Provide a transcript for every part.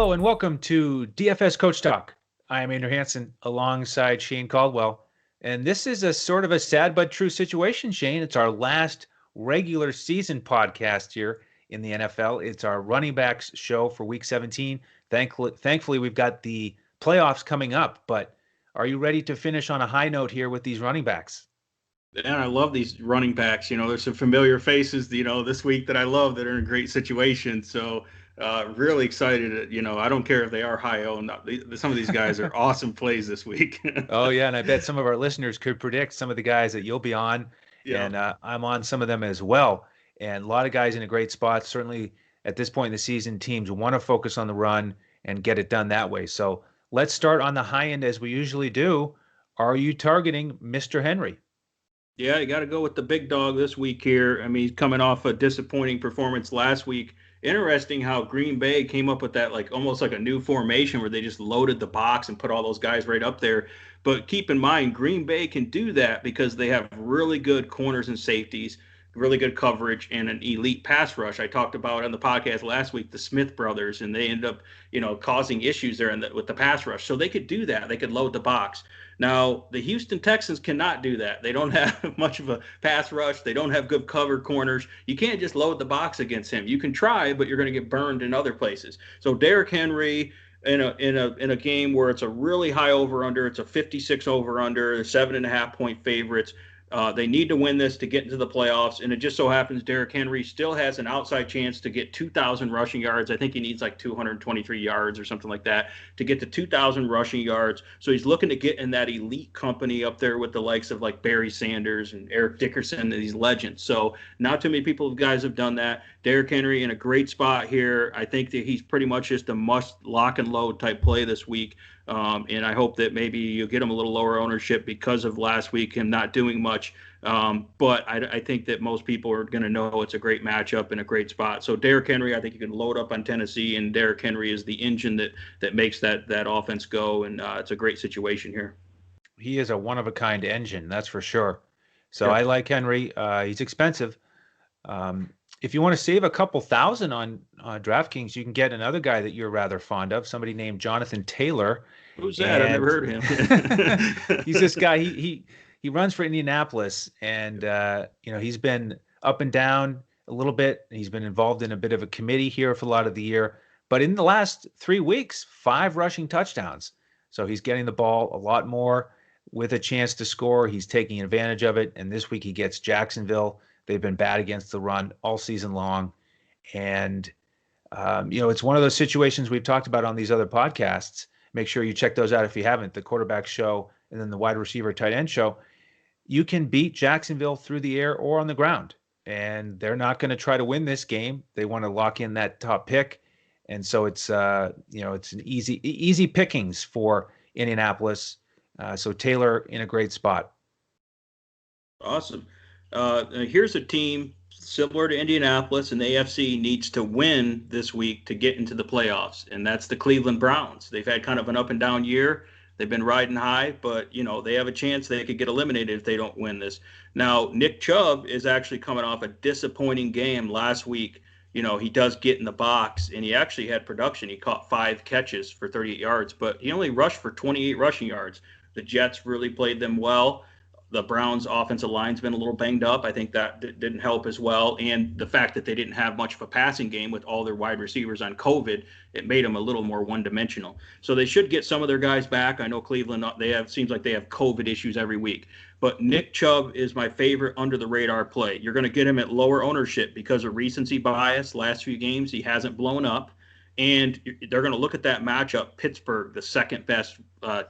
Hello and welcome to DFS Coach Talk. I am Andrew Hansen alongside Shane Caldwell. And this is a sort of a sad but true situation, Shane. It's our last regular season podcast here in the NFL. It's our running backs show for week 17. Thankfully, we've got the playoffs coming up, but are you ready to finish on a high note here with these running backs? And I love these running backs. There's some familiar faces, this week that I love that are in a great situation. So really excited. I don't care if they are high-owned. Some of these guys are awesome plays this week. Oh, yeah. And I bet some of our listeners could predict some of the guys that you'll be on. Yeah. And I'm on some of them as well. And a lot of guys in a great spot. Certainly at this point in the season, teams want to focus on the run and get it done that way. So let's start on the high end as we usually do. Are you targeting Mr. Henry? Yeah, you got to go with the big dog this week here. I mean, he's coming off a disappointing performance last week. Interesting how Green Bay came up with that, like almost like a new formation where they just loaded the box and put all those guys right up there. But keep in mind, Green Bay can do that because they have really good corners and safeties, really good coverage, and an elite pass rush. I talked about on the podcast last week the Smith brothers, and they ended up, causing issues there with the pass rush. So they could do that. They could load the box. Now, the Houston Texans cannot do that. They don't have much of a pass rush. They don't have good cover corners. You can't just load the box against him. You can try, but you're going to get burned in other places. So Derrick Henry in a game where it's a really high over/under, it's a 56 over/under, 7.5-point favorites. They need to win this to get into the playoffs, and it just so happens Derrick Henry still has an outside chance to get 2,000 rushing yards. I think he needs like 223 yards or something like that to get to 2,000 rushing yards. So he's looking to get in that elite company up there with the likes of like Barry Sanders and Eric Dickerson, these legends. So not too many guys have done that. Derrick Henry in a great spot here. I think that he's pretty much just a must lock and load type play this week. And I hope that maybe you get him a little lower ownership because of last week, him not doing much. But I think that most people are going to know it's a great matchup and a great spot. So Derrick Henry, I think you can load up on Tennessee, and Derrick Henry is the engine that makes that offense go. And it's a great situation here. He is a one-of-a-kind engine, that's for sure. So Yeah. I like Henry. He's expensive. If you want to save a couple thousand on DraftKings, you can get another guy that you're rather fond of, somebody named Jonathan Taylor. Who's that? I've never heard of him. He's this guy. He runs for Indianapolis, and he's been up and down a little bit. He's been involved in a bit of a committee here for a lot of the year. But in the last 3 weeks, 5 rushing touchdowns. So he's getting the ball a lot more with a chance to score. He's taking advantage of it. And this week he gets Jacksonville. They've been bad against the run all season long. And, it's one of those situations we've talked about on these other podcasts. Make sure you check those out if you haven't, the quarterback show and then the wide receiver tight end show. You can beat Jacksonville through the air or on the ground. And they're not going to try to win this game. They want to lock in that top pick. And so it's an easy pickings for Indianapolis. So Taylor in a great spot. Awesome. Here's a team similar to Indianapolis, and the AFC needs to win this week to get into the playoffs, and that's the Cleveland Browns. They've had kind of an up and down year. They've been riding high, but, they have a chance they could get eliminated if they don't win this. Now, Nick Chubb is actually coming off a disappointing game last week. He does get in the box, and he actually had production. He caught 5 catches for 38 yards, but he only rushed for 28 rushing yards. The Jets really played them well. The Browns' offensive line's been a little banged up. I think that didn't help as well. And the fact that they didn't have much of a passing game with all their wide receivers on COVID, it made them a little more one-dimensional. So they should get some of their guys back. I know Cleveland, seems like they have COVID issues every week. But Nick Chubb is my favorite under-the-radar play. You're going to get him at lower ownership because of recency bias. Last few games, he hasn't blown up. And they're going to look at that matchup, Pittsburgh, the second best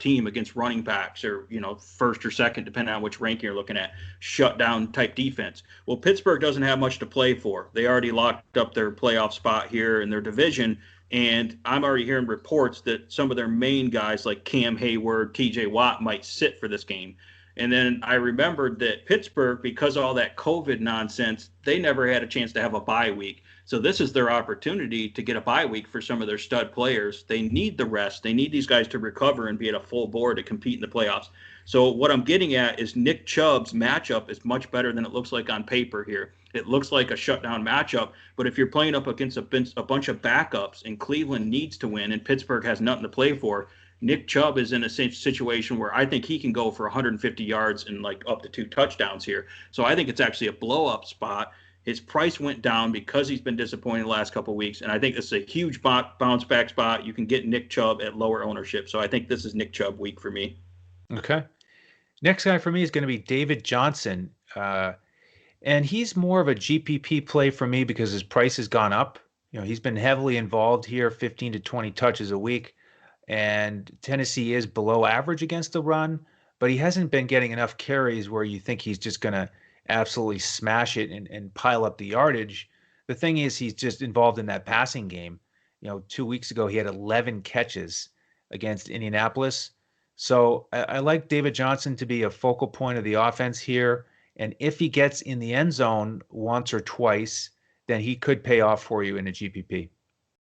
team against running backs, or, first or second, depending on which ranking you're looking at, shutdown type defense. Well, Pittsburgh doesn't have much to play for. They already locked up their playoff spot here in their division. And I'm already hearing reports that some of their main guys like Cam Hayward, TJ Watt might sit for this game. And then I remembered that Pittsburgh, because of all that COVID nonsense, they never had a chance to have a bye week. So this is their opportunity to get a bye week for some of their stud players. They need the rest. They need these guys to recover and be at a full board to compete in the playoffs. So what I'm getting at is Nick Chubb's matchup is much better than it looks like on paper here. It looks like a shutdown matchup, but if you're playing up against a bunch of backups and Cleveland needs to win and Pittsburgh has nothing to play for, Nick Chubb is in a situation where I think he can go for 150 yards and like up to 2 touchdowns here. So I think it's actually a blow-up spot. His price went down because he's been disappointing the last couple of weeks, and I think this is a huge bounce back spot. You can get Nick Chubb at lower ownership, so I think this is Nick Chubb week for me. Okay. Next guy for me is going to be David Johnson. And he's more of a GPP play for me because his price has gone up. He's been heavily involved here, 15 to 20 touches a week. And Tennessee is below average against the run, but he hasn't been getting enough carries where you think he's just going to absolutely smash it and pile up the yardage. The thing is, he's just involved in that passing game. 2 weeks ago, he had 11 catches against Indianapolis. So I like David Johnson to be a focal point of the offense here. And if he gets in the end zone once or twice, then he could pay off for you in a GPP.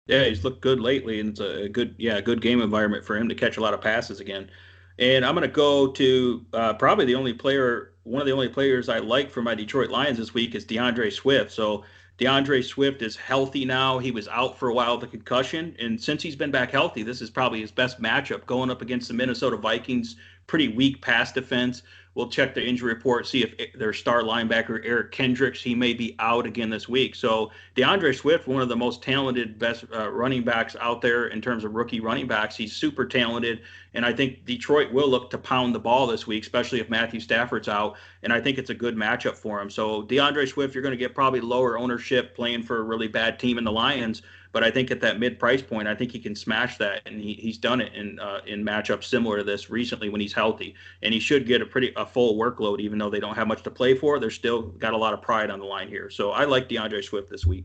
Yeah, he's looked good lately, and it's a good game environment for him to catch a lot of passes again. And I'm going to go to probably one of the only players I like for my Detroit Lions this week is DAndre Swift. So DAndre Swift is healthy now. He was out for a while with a concussion, and since he's been back healthy, this is probably his best matchup going up against the Minnesota Vikings. Pretty weak pass defense. We'll check the injury report, see if their star linebacker, Eric Kendricks, he may be out again this week. So DAndre Swift, one of the most talented, best running backs out there in terms of rookie running backs. He's super talented, and I think Detroit will look to pound the ball this week, especially if Matthew Stafford's out, and I think it's a good matchup for him. So DAndre Swift, you're going to get probably lower ownership playing for a really bad team in the Lions, but I think at that mid price point, I think he can smash that, and he's done it in matchups similar to this recently when he's healthy, and he should get a full workload even though they don't have much to play for. They're still got a lot of pride on the line here, so I like DAndre Swift this week.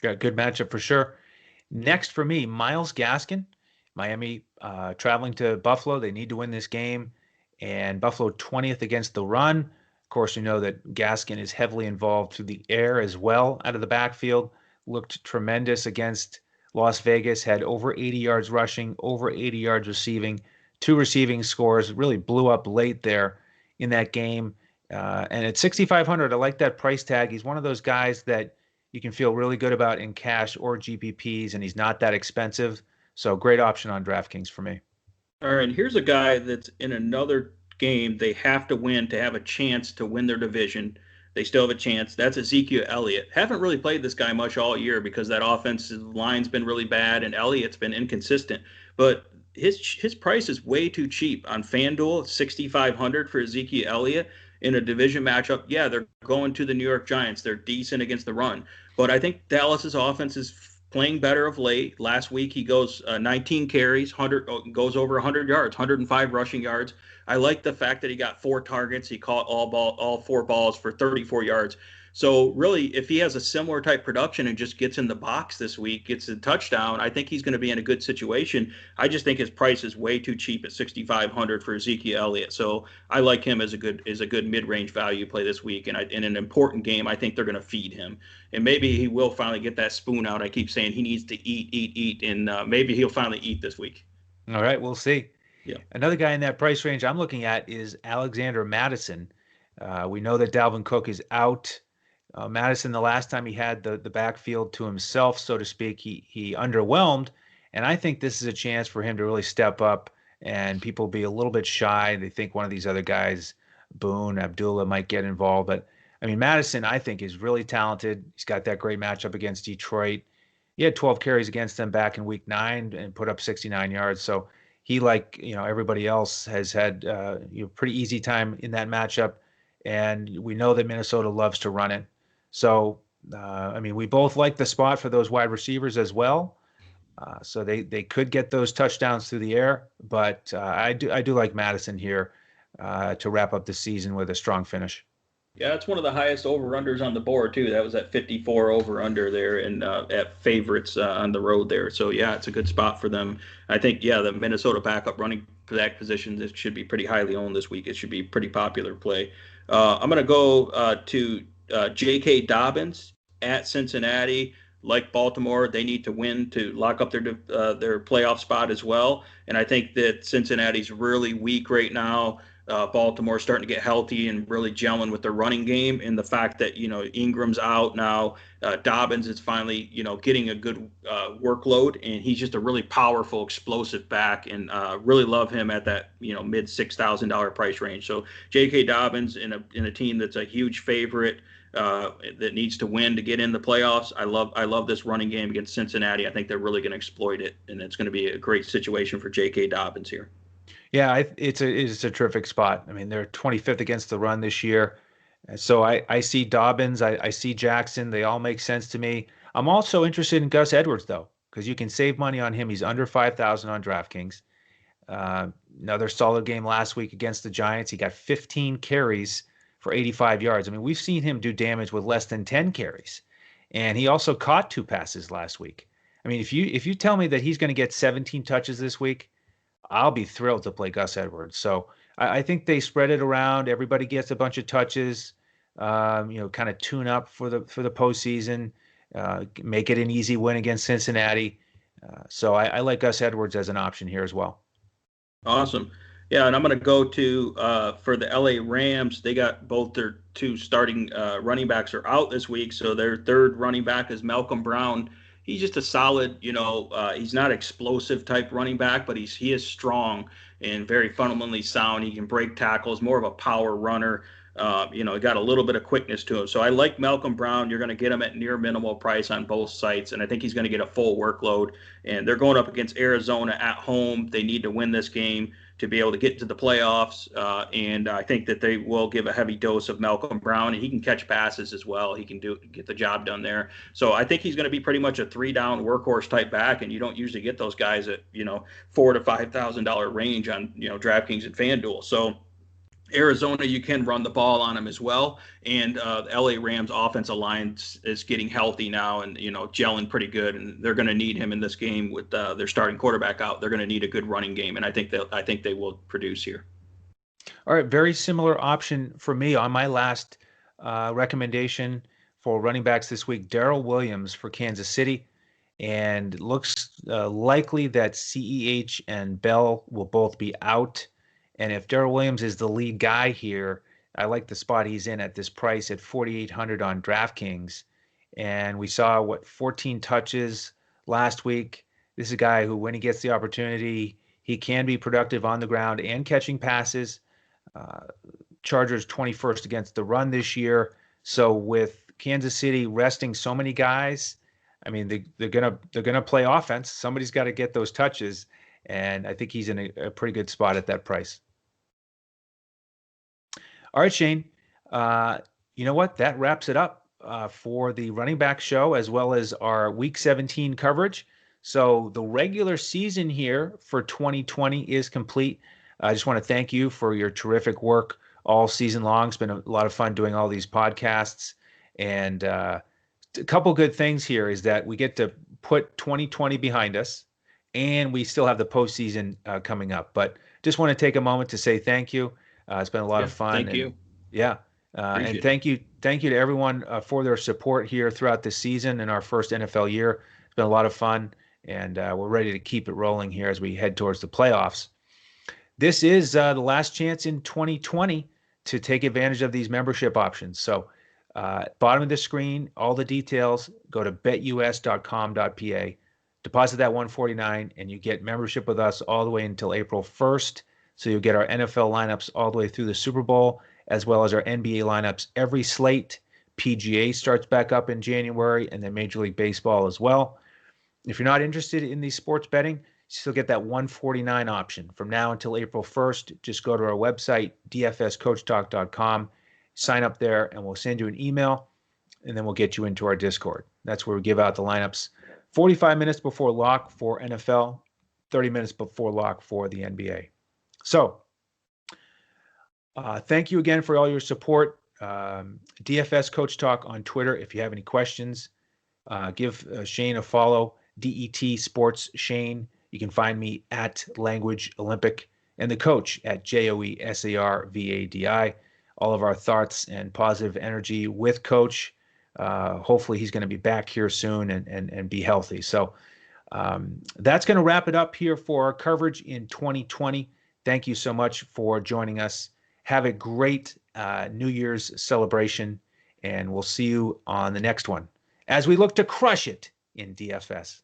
Got a good matchup for sure. Next for me, Myles Gaskin, Miami traveling to Buffalo. They need to win this game, and Buffalo 20th against the run. Of course, you know that Gaskin is heavily involved through the air as well out of the backfield. Looked tremendous against Las Vegas, had over 80 yards rushing, over 80 yards receiving, 2 receiving scores, really blew up late there in that game. And at 6,500, I like that price tag. He's one of those guys that you can feel really good about in cash or GPPs, and he's not that expensive. So great option on DraftKings for me. All right, here's a guy that's in another game they have to win to have a chance to win their division. They still have a chance. That's Ezekiel Elliott. Haven't really played this guy much all year because that offensive line's been really bad and Elliott's been inconsistent. But his price is way too cheap on FanDuel, 6,500 for Ezekiel Elliott in a division matchup. Yeah, they're going to the New York Giants. They're decent against the run. But I think Dallas's offense is playing better of late. Last week he goes 19 carries, goes over 100 yards, 105 rushing yards. I like the fact that he got 4 targets. He caught all 4 balls for 34 yards. So really, if he has a similar type production and just gets in the box this week, gets a touchdown, I think he's going to be in a good situation. I just think his price is way too cheap at 6,500 for Ezekiel Elliott. So I like him as a good mid-range value play this week. And in an important game, I think they're going to feed him. And maybe he will finally get that spoon out. I keep saying he needs to eat, and maybe he'll finally eat this week. All right, we'll see. Yeah. Another guy in that price range I'm looking at is Alexander Mattison. We know that Dalvin Cook is out. Madison, the last time he had the backfield to himself, so to speak, he underwhelmed. And I think this is a chance for him to really step up, and people be a little bit shy. They think one of these other guys, Boone, Abdullah, might get involved. But, I mean, Madison, I think, is really talented. He's got that great matchup against Detroit. He had 12 carries against them back in week 9 and put up 69 yards. So he, like everybody else, has had pretty easy time in that matchup. And we know that Minnesota loves to run it. So, we both like the spot for those wide receivers as well. So they could get those touchdowns through the air. But I do like Madison here to wrap up the season with a strong finish. Yeah, it's one of the highest over-unders on the board, too. That was at 54 over-under there and at favorites on the road there. So, yeah, it's a good spot for them. I think, the Minnesota backup running back position, this should be pretty highly owned this week. It should be a pretty popular play. I'm going to go to J.K. Dobbins at Cincinnati. like Baltimore, they need to win to lock up their playoff spot as well. And I think that Cincinnati's really weak right now. Baltimore's starting to get healthy and really gelling with their running game, and the fact that Ingram's out now, Dobbins is finally getting a good workload, and he's just a really powerful, explosive back, and really love him at that mid $6,000 price range. So J.K. Dobbins in a team that's a huge favorite. That needs to win to get in the playoffs. I love this running game against Cincinnati. I think they're really going to exploit it, and it's going to be a great situation for J.K. Dobbins here. Yeah, it's a terrific spot. I mean, they're 25th against the run this year. So I see Dobbins, I see Jackson. They all make sense to me. I'm also interested in Gus Edwards, though, because you can save money on him. He's under 5,000 on DraftKings. Another solid game last week against the Giants. He got 15 carries for 85 yards. I mean, we've seen him do damage with less than 10 carries. And he also caught 2 passes last week. I mean, if you tell me that he's going to get 17 touches this week, I'll be thrilled to play Gus Edwards. So I think they spread it around. Everybody gets a bunch of touches. Kind of tune up for the postseason. Make it an easy win against Cincinnati. So I like Gus Edwards as an option here as well. Awesome. Yeah, and I'm going to go to for the LA Rams. They got both their 2 starting running backs are out this week, so their third running back is Malcolm Brown. He's just a solid, he's not explosive type running back, but he is strong and very fundamentally sound. He can break tackles, more of a power runner. He got a little bit of quickness to him. So I like Malcolm Brown. You're going to get him at near minimal price on both sites, and I think he's going to get a full workload. And they're going up against Arizona at home. They need to win this game to be able to get to the playoffs. And I think that they will give a heavy dose of Malcolm Brown, and he can catch passes as well. He can get the job done there. So I think he's going to be pretty much a 3-down workhorse type back, and you don't usually get those guys at $4,000 to $5,000 range on DraftKings and FanDuel. So Arizona, you can run the ball on them as well, and the LA Rams offensive line is getting healthy now and gelling pretty good, and they're going to need him in this game with their starting quarterback out. They're going to need a good running game, and I think they will produce here. All right, very similar option for me on my last recommendation for running backs this week. Darrell Williams for Kansas City, and looks likely that CEH and Bell will both be out. And if Darrell Williams is the lead guy here, I like the spot he's in at this price at 4,800 on DraftKings. And we saw 14 touches last week. This is a guy who, when he gets the opportunity, he can be productive on the ground and catching passes. Chargers 21st against the run this year. So with Kansas City resting so many guys, I mean, they're gonna play offense. Somebody's got to get those touches, and I think he's in a pretty good spot at that price. All right, Shane. You know what? That wraps it up for the running back show as well as our Week 17 coverage. So the regular season here for 2020 is complete. I just want to thank you for your terrific work all season long. It's been a lot of fun doing all these podcasts. And a couple good things here is that we get to put 2020 behind us, and we still have the postseason coming up. But just want to take a moment to say thank you. It's been a lot of fun. Thank you. Yeah. And thank you to everyone for their support here throughout the season and our first NFL year. It's been a lot of fun, and we're ready to keep it rolling here as we head towards the playoffs. This is the last chance in 2020 to take advantage of these membership options. So bottom of the screen, all the details, go to betus.com.pa, deposit that $149, and you get membership with us all the way until April 1st. So you'll get our NFL lineups all the way through the Super Bowl, as well as our NBA lineups every slate. PGA starts back up in January, and then Major League Baseball as well. If you're not interested in these sports betting, you still get that $149 option from now until April 1st. Just go to our website, dfscoachtalk.com, sign up there, and we'll send you an email, and then we'll get you into our Discord. That's where we give out the lineups 45 minutes before lock for NFL, 30 minutes before lock for the NBA. So thank you again for all your support. DFS Coach Talk on Twitter. If you have any questions, give Shane a follow, DET Sports Shane. You can find me at Language Olympic, and the coach at JOESARVADI. All of our thoughts and positive energy with Coach Hopefully he's going to be back here soon and be healthy. So that's going to wrap it up here for our coverage in 2020. Thank you so much for joining us. Have a great New Year's celebration, and we'll see you on the next one as we look to crush it in DFS.